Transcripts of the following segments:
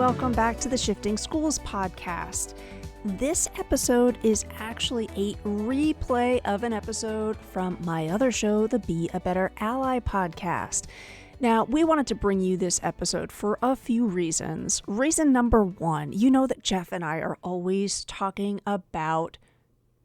welcome back to the Shifting Schools podcast. This episode is actually a replay of an episode from my other show, the Be a Better Ally podcast. Now, we wanted to bring you this episode for a few reasons. Reason number one, you know that Jeff and I are always talking about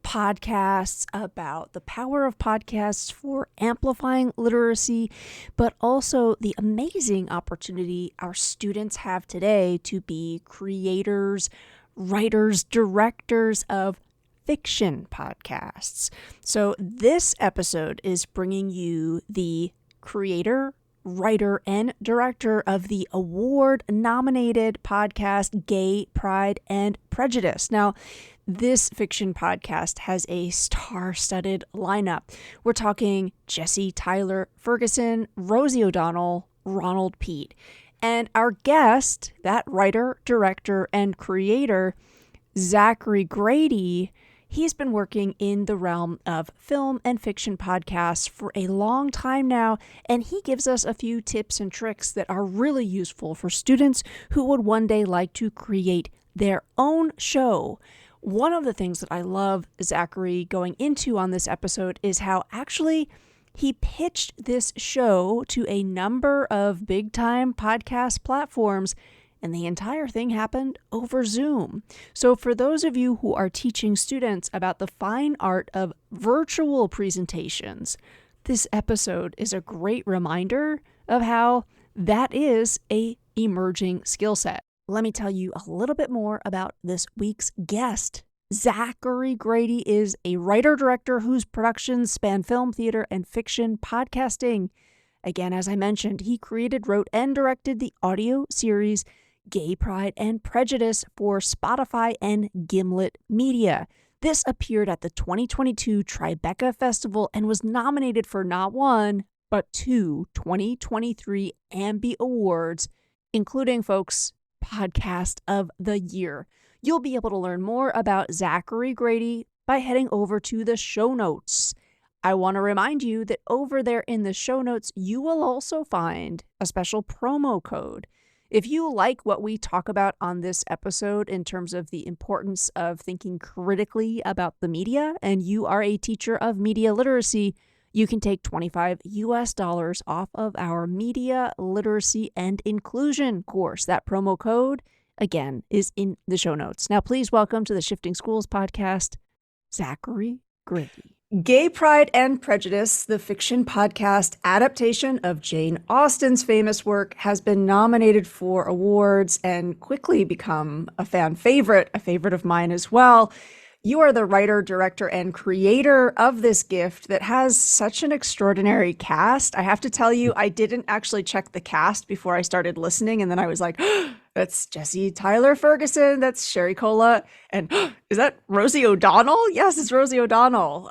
podcasts, about the power of podcasts for amplifying literacy, but also the amazing opportunity our students have today to be creators, writers, directors of fiction podcasts. So this episode is bringing you the creator, writer, and director of the award-nominated podcast Gay, Pride, and Prejudice. Now, this fiction podcast has a star-studded lineup. We're talking Jesse Tyler Ferguson, Rosie O'Donnell, Ronald Pete. And our guest, that writer, director, and creator, Zackary Grady, he's been working in the realm of film and fiction podcasts for a long time now, and he gives us a few tips and tricks that are really useful for students who would one day like to create their own show. One of the things that I love Zackary going into on this episode is how actually he pitched this show to a number of big-time podcast platforms, and the entire thing happened over Zoom. So for those of you who are teaching students about the fine art of virtual presentations, this episode is a great reminder of how that is an emerging skill set. Let me tell you a little bit more about this week's guest. Zackary Grady is a writer-director whose productions span film, theater, and fiction podcasting. Again, as I mentioned, he created, wrote, and directed the audio series Gay, Pride, and Prejudice for Spotify and Gimlet Media. This appeared at the 2022 Tribeca Festival and was nominated for not one, but two 2023 Ambie Awards, including, folks, Podcast of the Year. You'll be able to learn more about Zackary Grady by heading over to the show notes. I want to remind you that over there in the show notes, you will also find a special promo code. If you like what we talk about on this episode in terms of the importance of thinking critically about the media, and you are a teacher of media literacy, you can take $25 off of our media literacy and inclusion course. That promo code, again, is in the show notes. Now, please welcome to the Shifting Schools podcast, Zackary Grady. Gay, Pride, and Prejudice, the fiction podcast adaptation of Jane Austen's famous work, has been nominated for awards and quickly become a fan favorite, a favorite of mine as well. You are the writer, director, and creator of this gift that has such an extraordinary cast. I have to tell you, I didn't actually check the cast before I started listening, and then I was like, that's Jesse Tyler Ferguson, that's Sherry Cola, and is that Rosie O'Donnell? Yes, it's Rosie O'Donnell.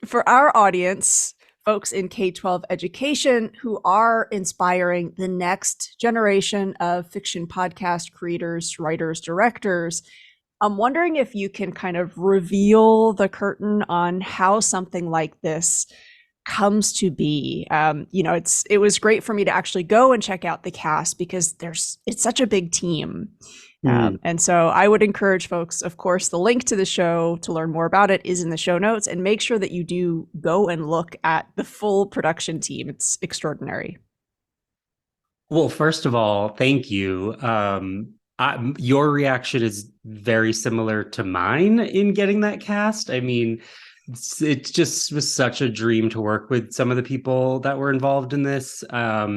For our audience, folks in K-12 education who are inspiring the next generation of fiction podcast creators, writers, directors, I'm wondering if you can kind of reveal the curtain on how something like this comes to be. It was great for me to actually go and check out the cast because it's such a big team. And so I would encourage folks, of course, the link to the show to learn more about it is in the show notes, and make sure that you do go and look at the full production team. It's extraordinary. Well, first of all, thank you. Your reaction is very similar to mine in getting that cast. I mean, it just was such a dream to work with some of the people that were involved in this. But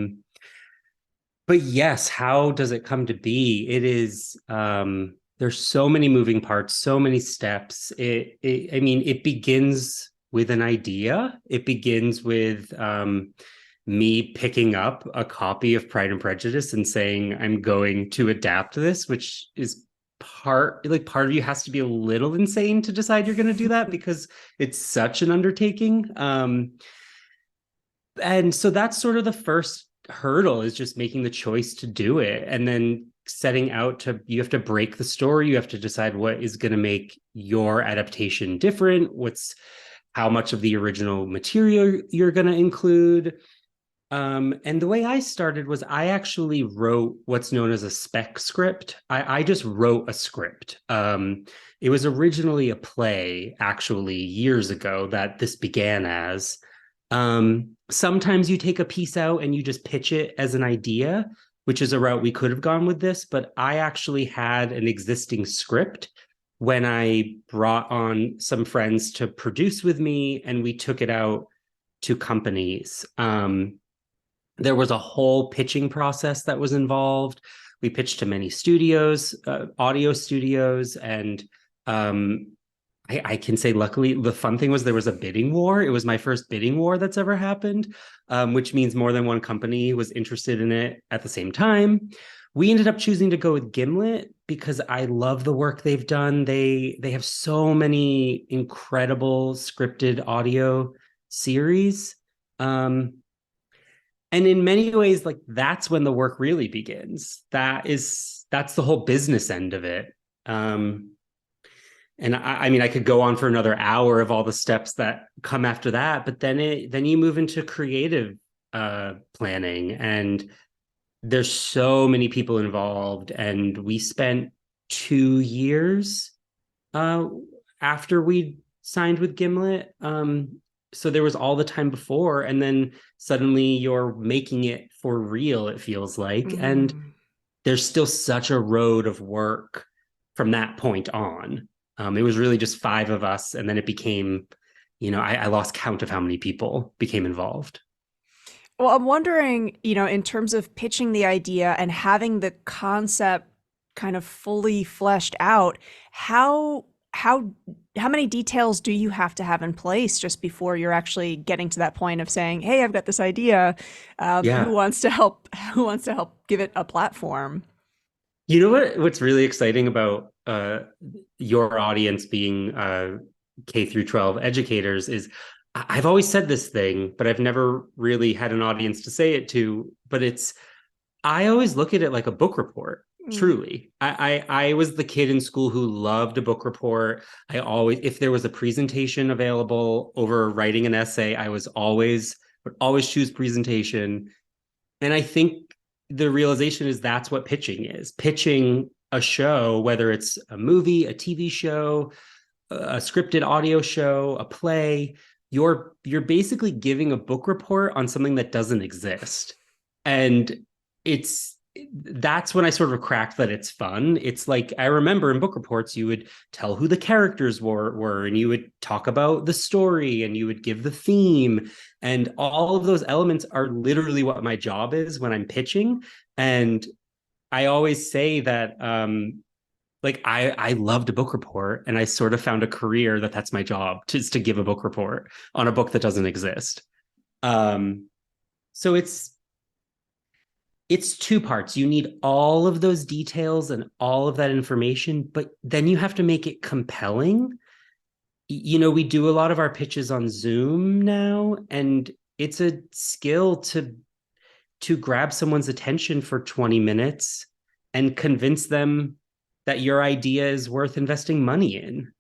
yes, how does it come to be? It is, there's so many moving parts, so many steps. It begins with an idea. It begins with me picking up a copy of Pride and Prejudice and saying, I'm going to adapt this, which is part of you has to be a little insane to decide you're going to do that because it's such an undertaking. And so that's sort of the first hurdle, is just making the choice to do it. And then setting out you have to break the story. You have to decide what is going to make your adaptation different. How much of the original material you're going to include. And the way I started was I actually wrote what's known as a spec script. I just wrote a script. It was originally a play, actually, years ago that this began as. Sometimes you take a piece out and you just pitch it as an idea, which is a route we could have gone with this, but I actually had an existing script when I brought on some friends to produce with me and we took it out to companies. There was a whole pitching process that was involved. We pitched to many studios, audio studios, and I can say, luckily, the fun thing was there was a bidding war. It was my first bidding war that's ever happened, which means more than one company was interested in it at the same time. We ended up choosing to go with Gimlet because I love the work they've done. They have so many incredible scripted audio series. And in many ways, like that's when the work really begins. That's the whole business end of it. And I mean, I could go on for another hour of all the steps that come after that, but then you move into creative planning, and there's so many people involved. And we spent 2 years uh, after we signed with Gimlet. So there was all the time before, and then suddenly you're making it for real, it feels like. And there's still such a road of work from that point on. It was really just five of us, and then it became, I lost count of how many people became involved. Well, I'm wondering, in terms of pitching the idea and having the concept kind of fully fleshed out, how many details do you have to have in place just before you're actually getting to that point of saying, "Hey, I've got this idea. Yeah. Who wants to help? Who wants to help give it a platform?" You know what's really exciting about your audience being K through 12 educators is I've always said this thing, but I've never really had an audience to say it to. But I always look at it like a book report. Truly, I was the kid in school who loved a book report. I always, if there was a presentation available over writing an essay, I would always choose presentation. And I think the realization is that's what pitching is. Pitching a show, whether it's a movie, a TV show, a scripted audio show, a play, you're basically giving a book report on something that doesn't exist. And that's when I sort of cracked that it's fun. It's like, I remember in book reports, you would tell who the characters were, and you would talk about the story, and you would give the theme. And all of those elements are literally what my job is when I'm pitching. And I always say that, like, I loved a book report, and I sort of found a career that's my job, just to give a book report on a book that doesn't exist. So it's two parts. You need all of those details and all of that information, but then you have to make it compelling. We do a lot of our pitches on Zoom now, and it's a skill to grab someone's attention for 20 minutes and convince them that your idea is worth investing money in.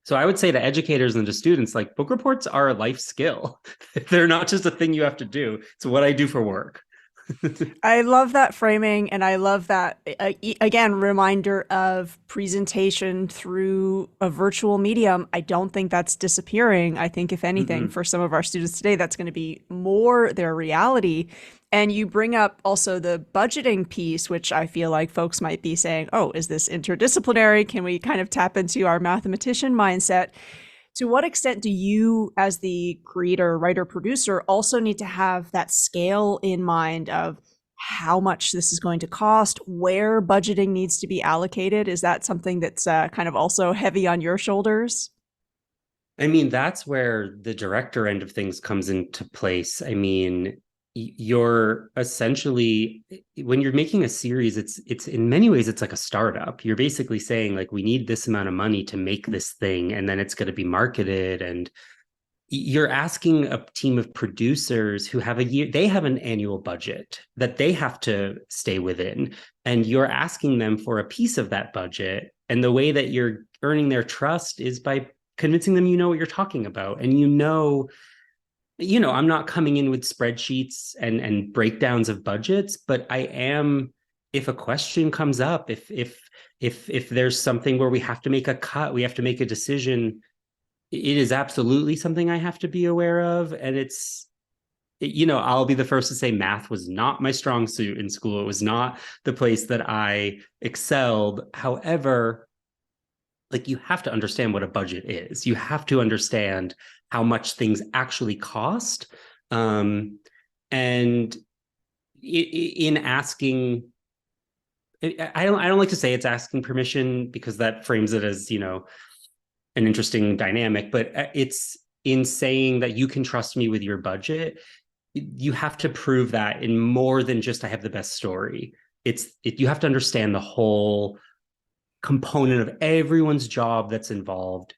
So I would say to educators and to students, like, book reports are a life skill. They're not just a thing you have to do. It's what I do for work. I love that framing, and I love that, again, reminder of presentation through a virtual medium. I don't think that's disappearing. I think, if anything, for some of our students today, that's going to be more their reality. And you bring up also the budgeting piece, which I feel like folks might be saying, "Oh, is this interdisciplinary? Can we kind of tap into our mathematician mindset?" To what extent do you, as the creator, writer, producer, also need to have that scale in mind of how much this is going to cost, where budgeting needs to be allocated? Is that something that's kind of also heavy on your shoulders? I mean, that's where the director end of things comes into place. I mean, you're essentially, when you're making a series, it's in many ways it's like a startup. You're basically saying, like, we need this amount of money to make this thing, and then it's going to be marketed. And you're asking a team of producers who have they have an annual budget that they have to stay within, and you're asking them for a piece of that budget. And the way that you're earning their trust is by convincing them what you're talking about, and I'm not coming in with spreadsheets and breakdowns of budgets, but I am, if a question comes up, if there's something where we have to make a cut, we have to make a decision, it is absolutely something I have to be aware of. And I'll be the first to say math was not my strong suit in school. It was not the place that I excelled. However, like, you have to understand what a budget is. You have to understand how much things actually cost. And in asking, I don't like to say it's asking permission, because that frames it as, an interesting dynamic, but it's in saying that you can trust me with your budget. You have to prove that in more than just I have the best story. You have to understand the whole component of everyone's job that's involved.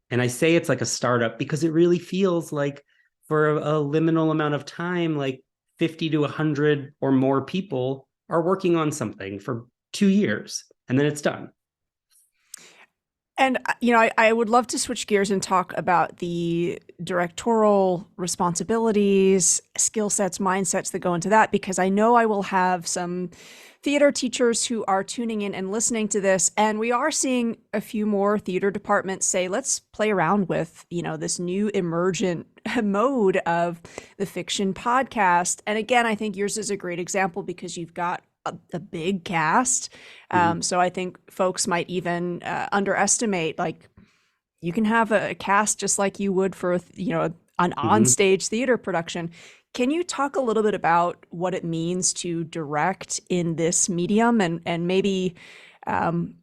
And I say it's like a startup because it really feels like, for a liminal amount of time, like 50 to 100 or more people are working on something for 2 years, and then it's done. And, I would love to switch gears and talk about the directorial responsibilities, skill sets, mindsets that go into that, because I know I will have some theater teachers who are tuning in and listening to this. And we are seeing a few more theater departments say, let's play around with, this new emergent mode of the fiction podcast. And again, I think yours is a great example because you've got a big cast. Mhm. So I think folks might even underestimate, like, you can have a cast just like you would for, an Mhm. on-stage theater production. Can you talk a little bit about what it means to direct in this medium, and maybe um,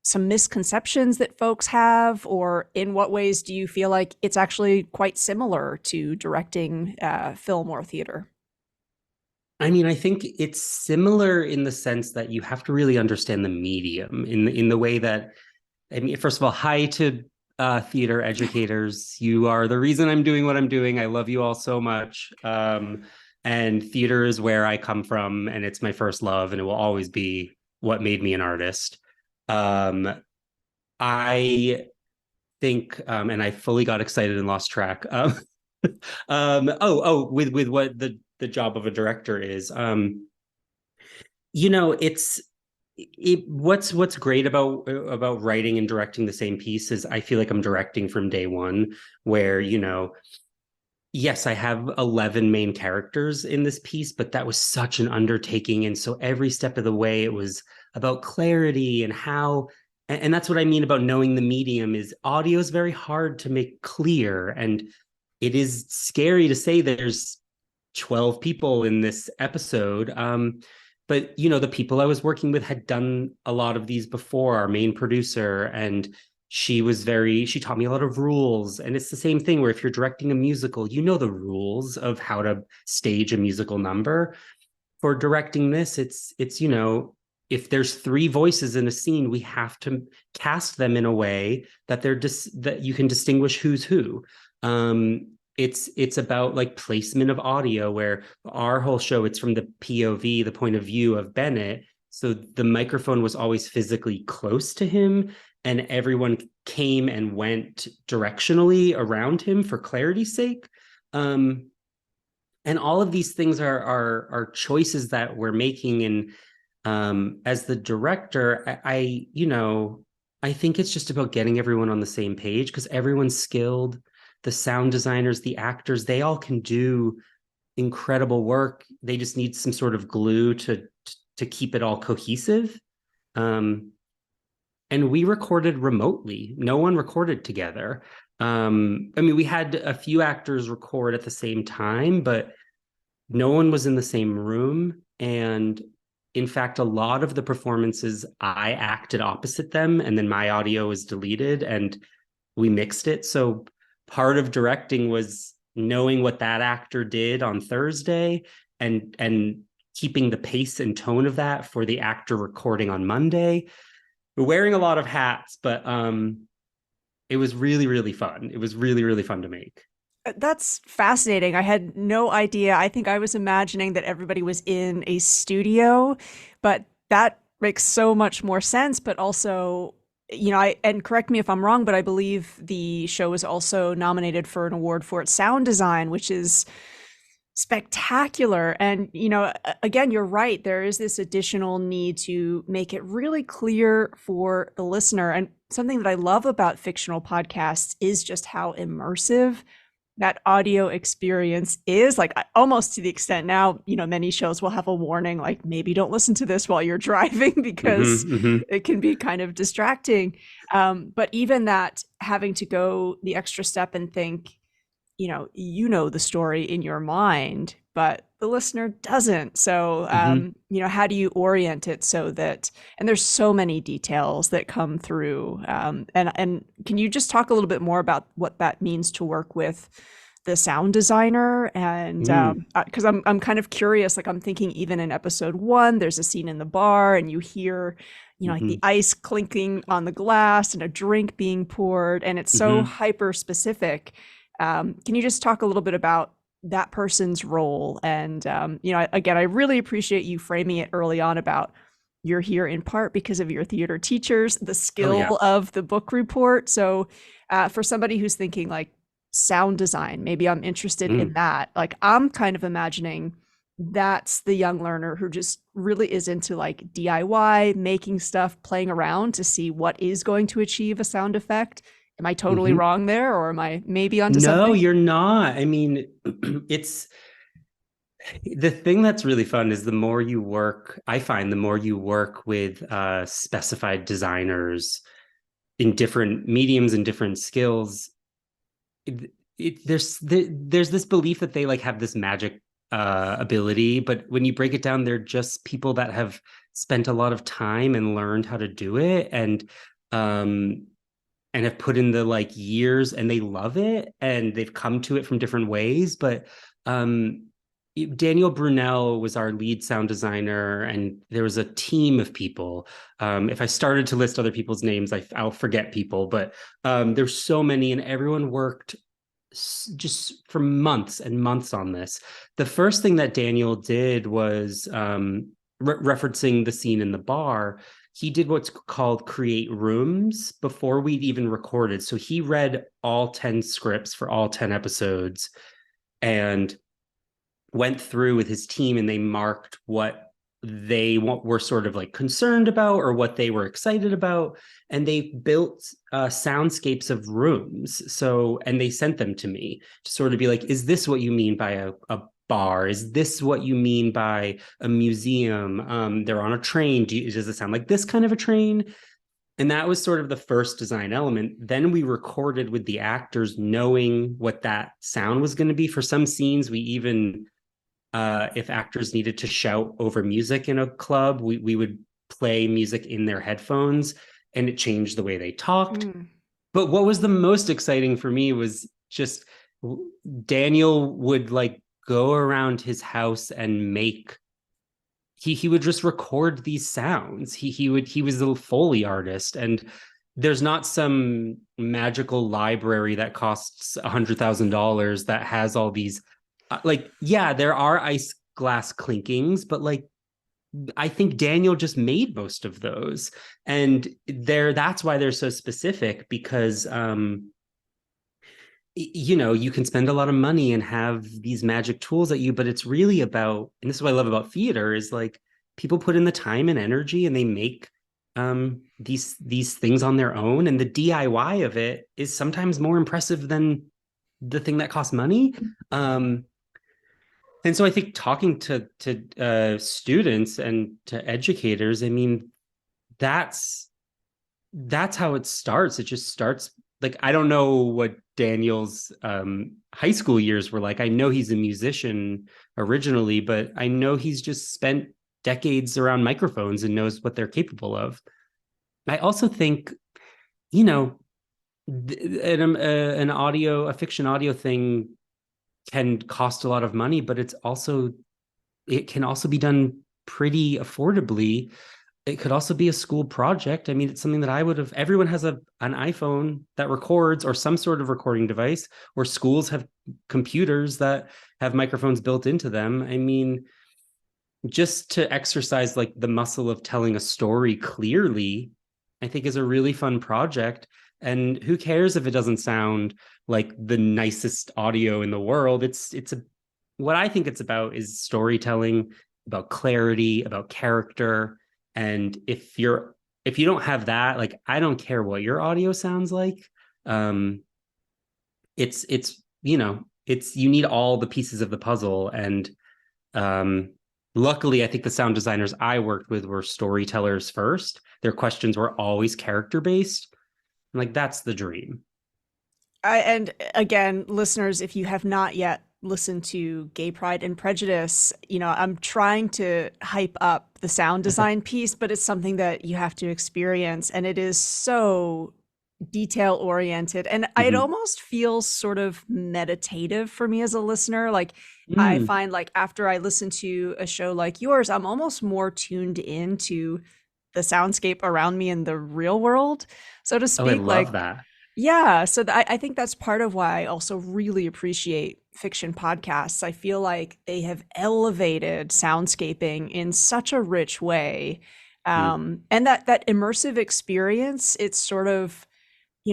some misconceptions that folks have, or in what ways do you feel like it's actually quite similar to directing film or theater? I mean, I think it's similar in the sense that you have to really understand the medium in the way that, I mean, first of all, hi to theater educators. You are the reason I'm doing what I'm doing. I love you all so much. And theater is where I come from, and it's my first love, and it will always be what made me an artist. Um, I think, and I fully got excited and lost track. With what the job of a director is. It's what's great about writing and directing the same piece is I feel like I'm directing from day one, where, yes, I have 11 main characters in this piece, but that was such an undertaking. And so every step of the way, it was about clarity and how, and that's what I mean about knowing the medium is audio is very hard to make clear. And it is scary to say there's 12 people in this episode. But the people I was working with had done a lot of these before, our main producer, and she taught me a lot of rules. And it's the same thing where if you're directing a musical, the rules of how to stage a musical number. For directing this, if there's three voices in a scene, we have to cast them in a way that that you can distinguish who's who. It's about like placement of audio, where our whole show, it's from the POV, the point of view of Bennett. So the microphone was always physically close to him, and everyone came and went directionally around him for clarity's sake. And all of these things are choices that we're making. And as the director, I think it's just about getting everyone on the same page, because everyone's skilled. The sound designers, the actors, they all can do incredible work. They just need some sort of glue to keep it all cohesive. um and we recorded remotely. No one recorded together. I mean, we had a few actors record at the same time, but no one was in the same room. And in fact, a lot of the performances, I acted opposite them, and then my audio was deleted and we mixed it. So part of directing was knowing what that actor did on Thursday, and keeping the pace and tone of that for the actor recording on Monday. We're wearing a lot of hats, but it was really, really fun. It was really, really fun to make. That's fascinating. I had no idea. I think I was imagining that everybody was in a studio, but that makes so much more sense. But also, and correct me if I'm wrong, but I believe the show is also nominated for an award for its sound design, which is spectacular. And, again, you're right. There is this additional need to make it really clear for the listener. And something that I love about fictional podcasts is just how immersive that audio experience is, like almost to the extent now, many shows will have a warning, like maybe don't listen to this while you're driving because it can be kind of distracting. But even that, having to go the extra step and think, the story in your mind, but the listener doesn't. So, how do you orient it so that, and there's so many details that come through. And can you just talk a little bit more about what that means to work with the sound designer? And because I'm kind of curious, like I'm thinking even in episode 1, there's a scene in the bar and you hear, like the ice clinking on the glass and a drink being poured, and it's so hyper specific. Can you just talk a little bit about that person's role? And, again, I really appreciate you framing it early on about you're here in part because of your theater teachers, the skill of the book report. So for somebody who's thinking like sound design, maybe I'm interested in that. Like I'm kind of imagining that's the young learner who just really is into like DIY, making stuff, playing around to see what is going to achieve a sound effect. Am I totally wrong there, or am I maybe onto something? No, you're not. I mean, it's the thing that's really fun is the more you work, I find the more you work with specified designers in different mediums and different skills, there's this belief that they like have this magic ability, but when you break it down, they're just people that have spent a lot of time and learned how to do it, and have put in the like years, and they love it and they've come to it from different ways. But Daniel Brunel was our lead sound designer, and there was a team of people. If I started to list other people's names, I'll forget people, but there's so many, and everyone worked just for months and months on this. The first thing that Daniel did was referencing the scene in the bar. He did what's called create rooms before we'd even recorded. So he read all 10 scripts for all 10 episodes and went through with his team, and they marked what they were sort of like concerned about or what they were excited about. And they built soundscapes of rooms. So, and they sent them to me to sort of be like, is this what you mean by a bar? Is this what you mean by a museum? They're on a train. Does it sound like this kind of a train? And that was sort of the first design element. Then we recorded with the actors knowing what that sound was going to be. For some scenes, we even, if actors needed to shout over music in a club, we would play music in their headphones, and it changed the way they talked. But what was the most exciting for me was just Daniel would like go around his house and make he would just record these sounds. He was a Foley artist, and there's not some magical library that costs $100,000 that has all these like, yeah, there are ice glass clinkings, but like I think Daniel just made most of those. And that's why they're so specific, because you can spend a lot of money and have these magic tools at you, but it's really about, and this is what I love about theater, is like people put in the time and energy and they make these things on their own, and the DIY of it is sometimes more impressive than the thing that costs money. And so I think talking to students and to educators, I mean, that's how it starts. It just starts like, I don't know what Daniel's high school years were like. I know he's a musician originally, but I know he's just spent decades around microphones and knows what they're capable of. I also think, an a fiction audio thing can cost a lot of money, but it can also be done pretty affordably. It could also be a school project. I mean, it's something that everyone has an iPhone that records, or some sort of recording device, or schools have computers that have microphones built into them. I mean, just to exercise like the muscle of telling a story clearly I think is a really fun project. And who cares if it doesn't sound like the nicest audio in the world? It's a what I think it's about is storytelling, about clarity, about character. And if you don't have that, like I don't care what your audio sounds like. Um, it's it's you need all the pieces of the puzzle. And um, luckily, I think the sound designers I worked with were storytellers first. Their questions were always character based. Like that's the dream. And again, listeners, if you have not yet listened to Gay Pride and Prejudice, I'm trying to hype up the sound design piece, but it's something that you have to experience. And it is so detail oriented. And it Mm-hmm. almost feels sort of meditative for me as a listener. Like, I Mm. find like after I listen to a show like yours, I'm almost more tuned into the soundscape around me in the real world, so to Oh, I speak. love Like, that. yeah, so I think that's part of why I also really appreciate fiction podcasts. I feel like they have elevated soundscaping in such a rich way. Mm. And that immersive experience, it's sort of,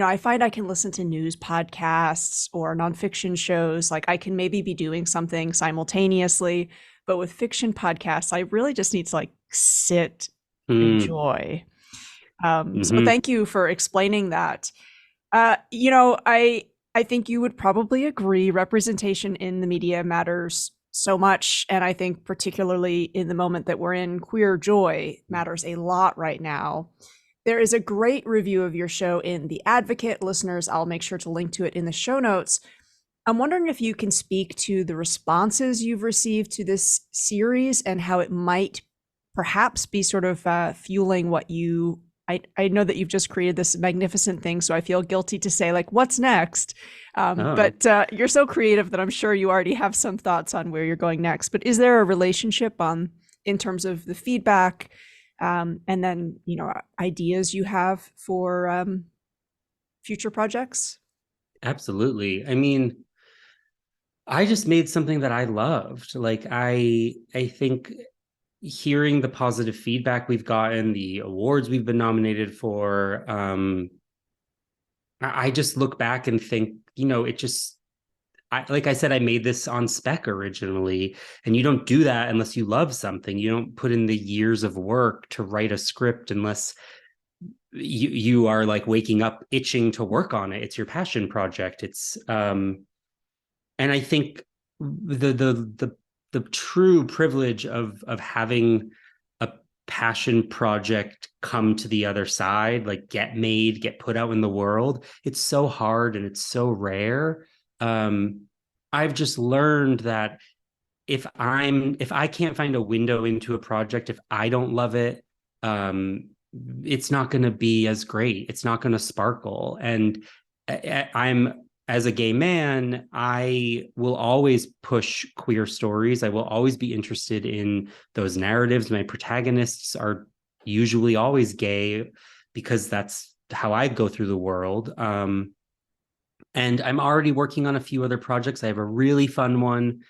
I find I can listen to news podcasts or nonfiction shows. Like I can maybe be doing something simultaneously, but with fiction podcasts, I really just need to like sit and Mm. enjoy. So Mm-hmm. thank you for explaining that. I think you would probably agree representation in the media matters so much, and I think particularly in the moment that we're in, queer joy matters a lot right now. There is a great review of your show in The Advocate. Listeners, I'll make sure to link to it in the show notes. I'm wondering if you can speak to the responses you've received to this series and how it might perhaps be sort of fueling what you. I know that you've just created this magnificent thing, so I feel guilty to say, like, what's next? Oh, But you're so creative that I'm sure you already have some thoughts on where you're going next. But is there a relationship on in terms of the feedback, and then ideas you have for future projects? absolutely. I mean, I just made something that I loved. Like I think hearing the positive feedback we've gotten, the awards we've been nominated for, I just look back and think, it just like I said, I made this on spec originally, and you don't do that unless you love something. You don't put in the years of work to write a script unless you are like waking up itching to work on it. It's your passion project. And I think the true privilege of having a passion project come to the other side, like get made, get put out in the world, it's so hard and it's so rare. um I've just learned that if I can't find a window into a project, if I don't love it, um, it's not going to be as great. It's not going to sparkle. And I'm as a gay man, I will always push queer stories. I will always be interested in those narratives. My protagonists are usually always gay because that's how I go through the world. And I'm already working on a few other projects. I have a really fun one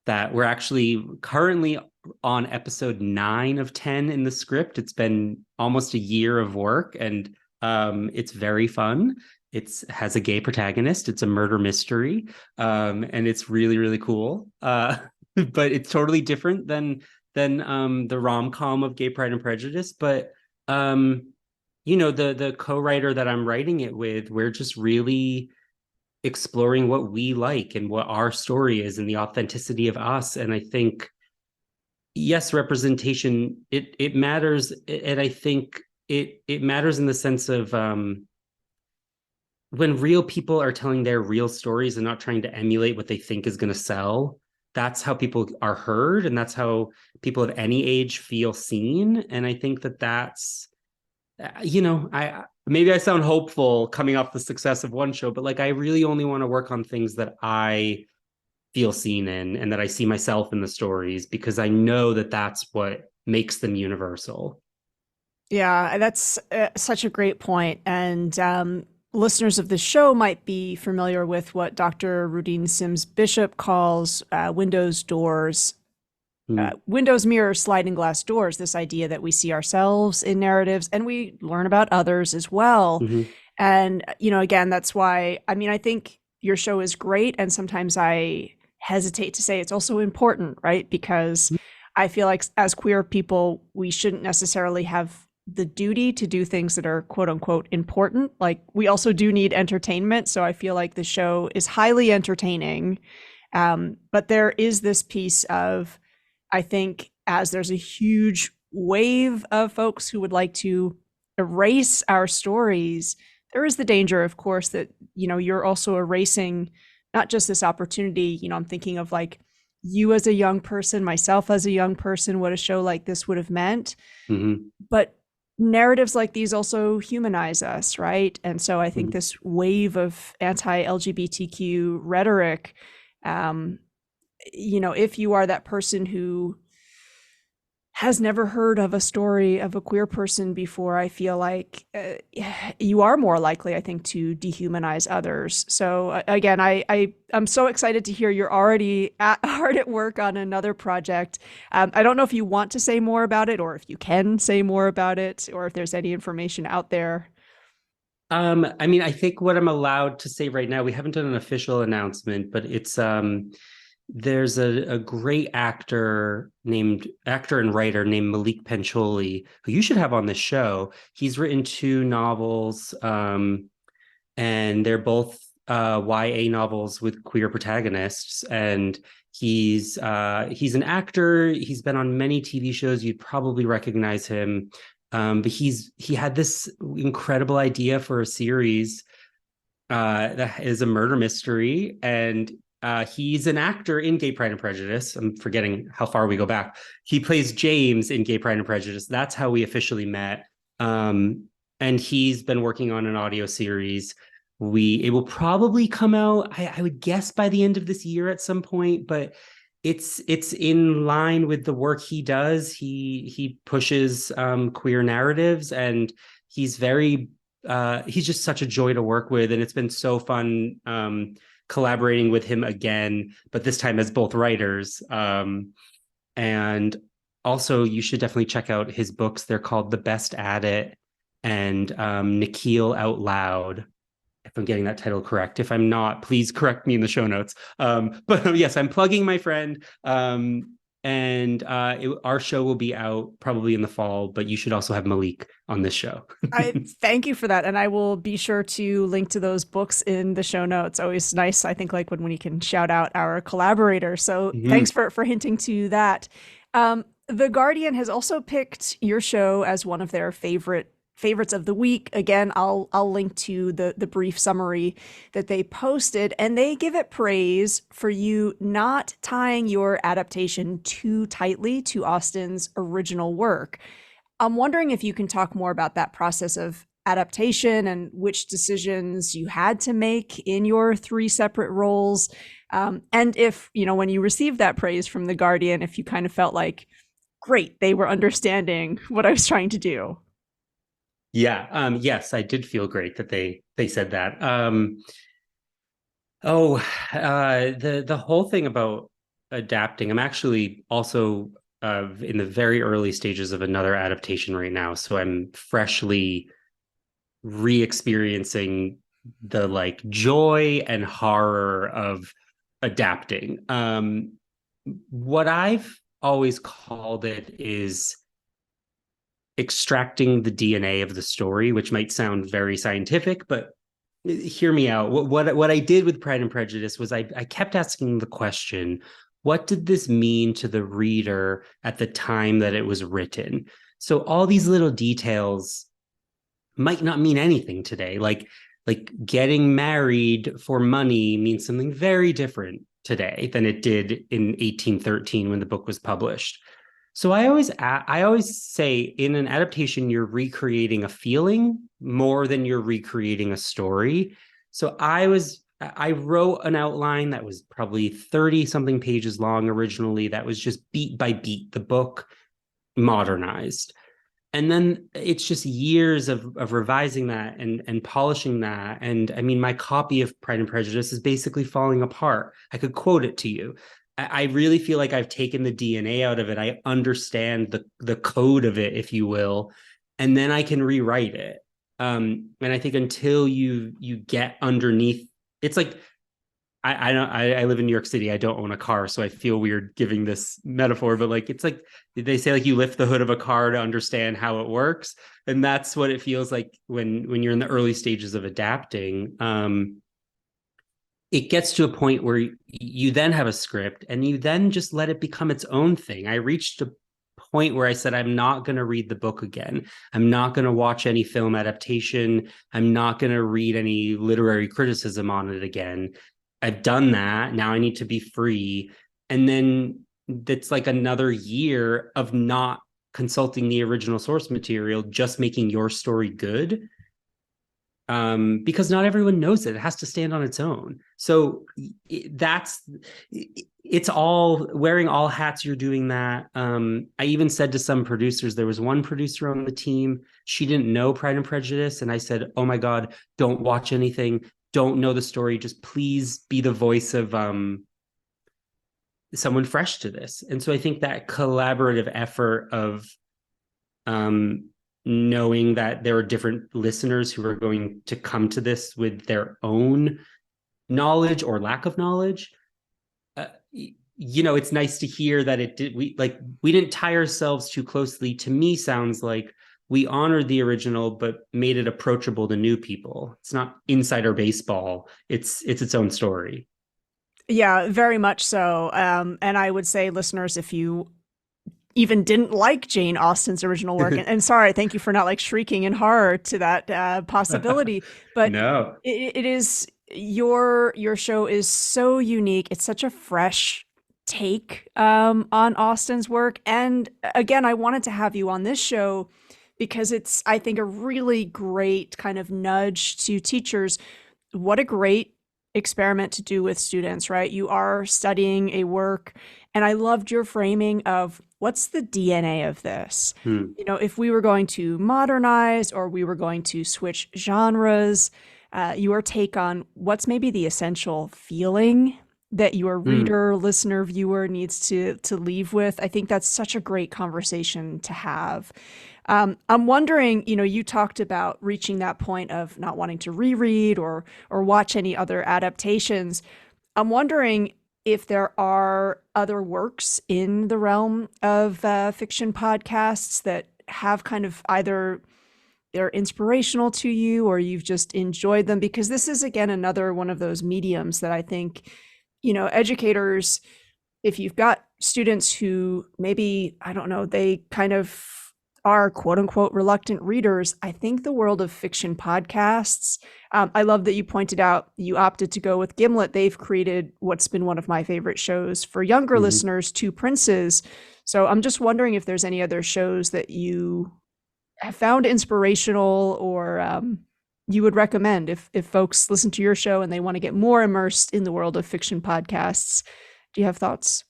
that we're actually currently on episode 9 of 10 in the script. It's been almost a year of work, and it's very fun. It's has a gay protagonist. It's a murder mystery, and it's really really cool. But it's totally different than the rom com of Gay Pride and Prejudice. But the co-writer that I'm writing it with, we're just really exploring what we like and what our story is and the authenticity of us. And I think, yes, representation, it matters. And I think it matters in the sense of when real people are telling their real stories and not trying to emulate what they think is going to sell. That's how people are heard, and that's how people of any age feel seen. And I think that's I maybe I sound hopeful coming off the success of one show, but like I really only want to work on things that I feel seen in and that I see myself in the stories, because I know that that's what makes them universal. Yeah, that's such a great point. And listeners of the show might be familiar with what Dr. Rudine Sims Bishop calls windows, doors, Mm-hmm. windows, mirrors, sliding glass doors, this idea that we see ourselves in narratives and we learn about others as well. Mm-hmm. And, again, that's why, I think your show is great. And sometimes I hesitate to say it's also important, right? Because I feel like as queer people, we shouldn't necessarily have the duty to do things that are quote unquote important. Like we also do need entertainment. So I feel like the show is highly entertaining. But there is this piece of, I think, as there's a huge wave of folks who would like to erase our stories, there is the danger, of course, that, you're also erasing not just this opportunity. I'm thinking of like you as a young person, myself as a young person, what a show like this would have meant. Mm-hmm. But narratives like these also humanize us, right? And so I think this wave of anti-LGBTQ rhetoric, if you are that person who has never heard of a story of a queer person before, I feel like you are more likely, I think, to dehumanize others. So again, I'm so excited to hear you're already hard at work on another project. I don't know if you want to say more about it, or if you can say more about it, or if there's any information out there. I mean, I think what I'm allowed to say right now, we haven't done an official announcement, but it's there's a great actor and writer named Malik Pancholi, who you should have on this show. He's written two novels, and they're both YA novels with queer protagonists. And he's an actor. He's been on many TV shows. You'd probably recognize him. But he had this incredible idea for a series that is a murder mystery, and he's an actor in Gay Pride and Prejudice. I'm forgetting how far we go back. He plays James in Gay Pride and Prejudice. That's how we officially met. And he's been working on an audio series. It will probably come out, I would guess, by the end of this year at some point, but it's in line with the work he does. He pushes queer narratives, and he's he's just such a joy to work with, and it's been so fun collaborating with him again, but this time as both writers. And also, you should definitely check out his books. They're called The Best at It and Nikhil Out Loud, if I'm getting that title correct. If I'm not, please correct me in the show notes. But yes, I'm plugging my friend. And our show will be out probably in the fall, but you should also have Malik on this show. I thank you for that. And I will be sure to link to those books in the show notes. Always nice, I think, like when we can shout out our collaborator. So thanks for hinting to that. The Guardian has also picked your show as one of their favorites of the week. Again, I'll link to the brief summary that they posted, and they give it praise for you not tying your adaptation too tightly to Austen's original work. I'm wondering if you can talk more about that process of adaptation and which decisions you had to make in your three separate roles. And if, when you received that praise from The Guardian, if you kind of felt like, great, they were understanding what I was trying to do. Yeah. Yes, I did feel great that they said that. The whole thing about adapting, I'm actually also in the very early stages of another adaptation right now, so I'm freshly re-experiencing the like joy and horror of adapting. What I've always called it is extracting the DNA of the story, which might sound very scientific, but hear me out. What I did with Pride and Prejudice was I kept asking the question, what did this mean to the reader at the time that it was written? So all these little details might not mean anything today. Like getting married for money means something very different today than it did in 1813 when the book was published. So I always say in an adaptation, you're recreating a feeling more than you're recreating a story. So I wrote an outline that was probably 30 something pages long originally, that was just beat by beat the book modernized. And then it's just years of revising that and polishing that. And I mean, my copy of Pride and Prejudice is basically falling apart. I could quote it to you. I really feel like I've taken the DNA out of it. I understand the code of it, if you will, and then I can rewrite it. And I think until you get underneath, it's like I don't I live in New York City. I don't own a car, so I feel weird giving this metaphor, but like it's like they say like you lift the hood of a car to understand how it works, and that's what it feels like when you're in the early stages of adapting. It gets to a point where you then have a script and you then just let it become its own thing. I reached a point where I said, I'm not going to read the book again. I'm not going to watch any film adaptation. I'm not going to read any literary criticism on it again. I've done that. Now I need to be free. And then that's like another year of not consulting the original source material, just making your story good, because not everyone knows it. It has to stand on its own. So it's all wearing all hats. You're doing that. I even said to some producers, there was one producer on the team. She didn't know Pride and Prejudice. And I said, oh my God, don't watch anything. Don't know the story. Just please be the voice of someone fresh to this. And so I think that collaborative effort of um, knowing that there are different listeners who are going to come to this with their own knowledge or lack of knowledge. It's nice to hear that we didn't tie ourselves too closely. To me, sounds like we honored the original but made it approachable to new people. It's not insider baseball. It's own story. Yeah, very much so. And I would say, listeners, if you even didn't like Jane Austen's original work, and sorry, thank you for not like shrieking in horror to that possibility, but No. it is your show is so unique. It's such a fresh take on Austen's work, and again, I wanted to have you on this show because it's, I think, a really great kind of nudge to teachers. What a great experiment to do with students, right? You are studying a work, and I loved your framing of what's the DNA of this? Hmm. You know, if we were going to modernize or we were going to switch genres, your take on what's maybe the essential feeling that your Hmm. reader, listener, viewer needs to leave with. I think that's such a great conversation to have. I'm wondering, you know, you talked about reaching that point of not wanting to reread or watch any other adaptations. I'm wondering if there are other works in the realm of fiction podcasts that have kind of either they're inspirational to you or you've just enjoyed them, because this is again another one of those mediums that I think, you know, educators, if you've got students who maybe, I don't know, they kind of are quote unquote reluctant readers, I think the world of fiction podcasts, I love that you pointed out you opted to go with Gimlet. They've created what's been one of my favorite shows for younger Mm-hmm. listeners, Two Princes. So I'm just wondering if there's any other shows that you have found inspirational or you would recommend if folks listen to your show and they want to get more immersed in the world of fiction podcasts. Do you have thoughts?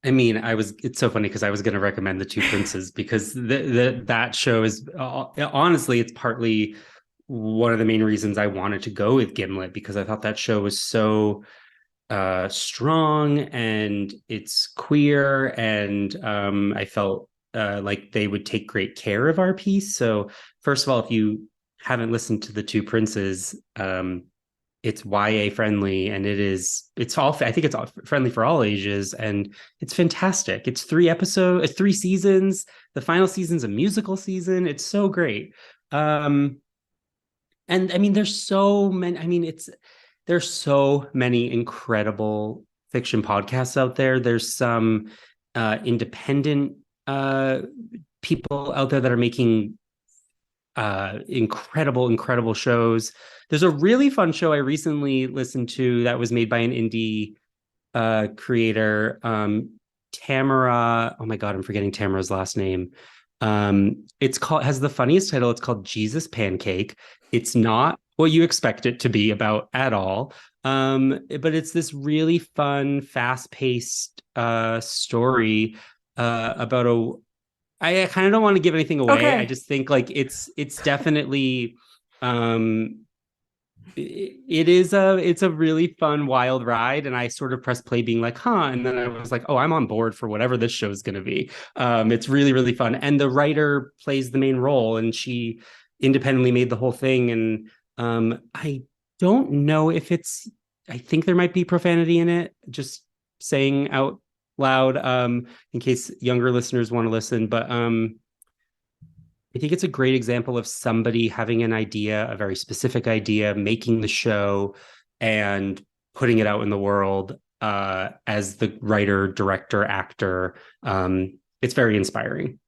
I mean, it's so funny because I was going to recommend The Two Princes because that show is honestly, it's partly one of the main reasons I wanted to go with Gimlet, because I thought that show was so strong and it's queer, and I felt like they would take great care of our piece. So first of all, if you haven't listened to The Two Princes, it's YA friendly, and it's all, I think it's all friendly for all ages, and it's fantastic. It's 3 seasons. The final season's a musical season. It's so great. And I mean, there's so many incredible fiction podcasts out there. There's some independent people out there that are making incredible shows. There's a really fun show I recently listened to that was made by an indie creator, Tamara. Oh my God, I'm forgetting Tamara's last name. It's called, has the funniest title. It's called Jesus Pancake. It's not what you expect it to be about at all. But it's this really fun, fast-paced story about a I kind of don't want to give anything away. I Okay. just think like it's definitely um It's a really fun wild ride, and I sort of pressed play being like, huh, and then I was like, oh, I'm on board for whatever this show is going to be. It's really, really fun, and the writer plays the main role, and she independently made the whole thing. And I don't know if it's, I think there might be profanity in it, just saying out loud, in case younger listeners want to listen. But I think it's a great example of somebody having an idea, a very specific idea, making the show and putting it out in the world, as the writer, director, actor. It's very inspiring.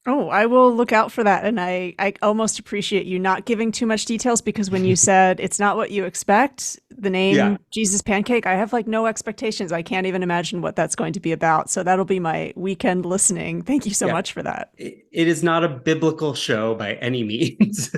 Oh, I will look out for that. And I almost appreciate you not giving too much details, because when you said it's not what you expect, the Yeah. name Jesus Pancake, I have like no expectations. I can't even imagine what that's going to be about. So that'll be my weekend listening. Thank you so Yeah. much for that. It is not a biblical show by any means.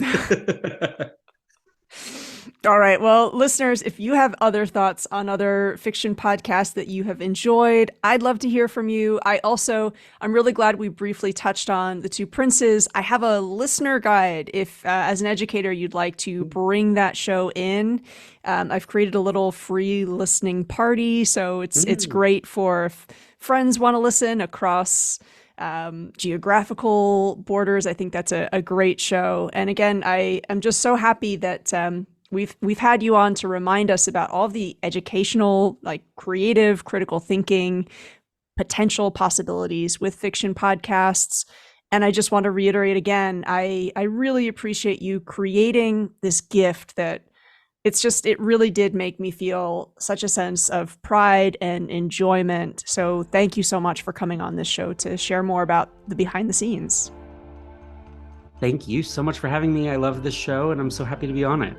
All right. Well, listeners, if you have other thoughts on other fiction podcasts that you have enjoyed, I'd love to hear from you. I'm really glad we briefly touched on The Two Princes. I have a listener guide if, as an educator, you'd like to bring that show in. I've created a little free listening party, so it's Mm. great for if friends want to listen across geographical borders. I think that's a great show. And again, I am just so happy that we've had you on to remind us about all of the educational, like creative, critical thinking potential possibilities with fiction podcasts. And I just want to reiterate again, I really appreciate you creating this gift that it really did make me feel such a sense of pride and enjoyment. So thank you so much for coming on this show to share more about the behind the scenes. Thank you so much for having me. I love this show, and I'm so happy to be on it.